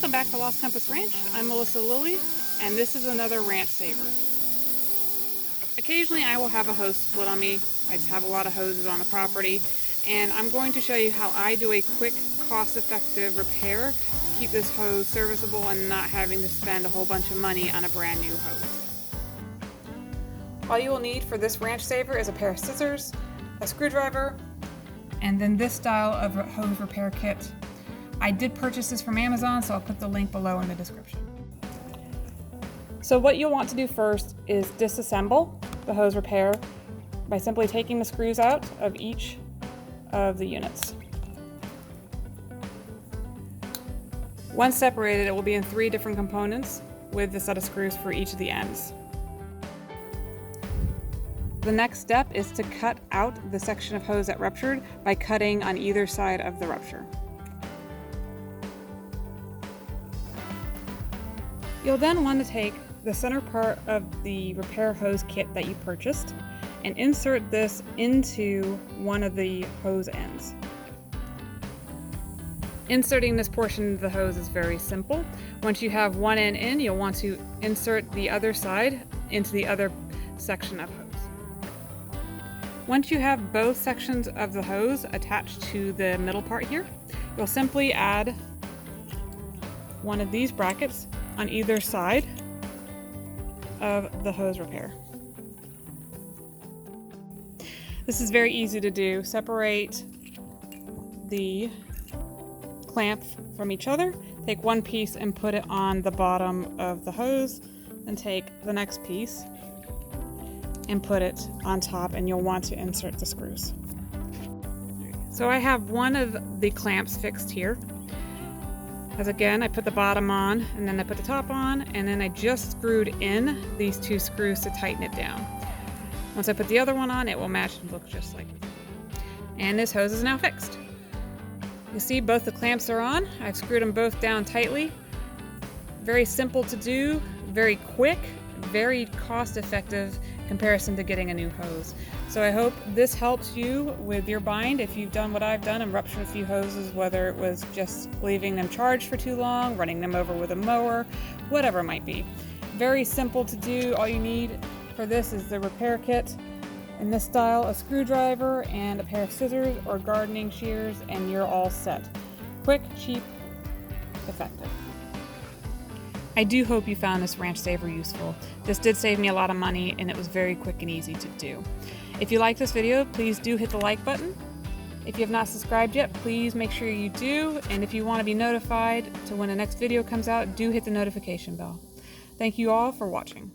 Welcome back to Lost Compass Ranch. I'm Melissa Lilly, and this is another ranch saver. Occasionally I will have a hose split on me. I just have a lot of hoses on the property, and I'm going to show you how I do a quick, cost-effective repair to keep this hose serviceable and not having to spend a whole bunch of money on a brand new hose. All you will need for this ranch saver is a pair of scissors, a screwdriver, and then this style of hose repair kit. I did purchase this from Amazon, so I'll put the link below in the description. So what you'll want to do first is disassemble the hose repair by simply taking the screws out of each of the units. Once separated, it will be in 3 different components with the set of screws for each of the ends. The next step is to cut out the section of hose that ruptured by cutting on either side of the rupture. You'll then want to take the center part of the repair hose kit that you purchased and insert this into one of the hose ends. Inserting this portion of the hose is very simple. Once you have one end in, you'll want to insert the other side into the other section of hose. Once you have both sections of the hose attached to the middle part here, you'll simply add one of these brackets on either side of the hose repair. This is very easy to do. Separate the clamp from each other. Take one piece and put it on the bottom of the hose, and take the next piece and put it on top, and you'll want to insert the screws. So I have one of the clamps fixed here. As again, I put the bottom on, and then I put the top on, and then I just screwed in these 2 screws to tighten it down. Once I put the other one on, it will match and look just like it. And this hose is now fixed. You see both the clamps are on. I've screwed them both down tightly. Very simple to do, very quick, very cost-effective comparison to getting a new hose. So I hope this helps you with your bind if you've done what I've done and ruptured a few hoses, whether it was just leaving them charged for too long, running them over with a mower, whatever it might be. Very simple to do. All you need for this is the repair kit in this style, a screwdriver and a pair of scissors or gardening shears, and you're all set. Quick, cheap, effective. I do hope you found this ranch saver useful. This did save me a lot of money, and it was very quick and easy to do. If you like this video, please do hit the like button. If you have not subscribed yet, please make sure you do. And if you want to be notified to when the next video comes out, do hit the notification bell. Thank you all for watching.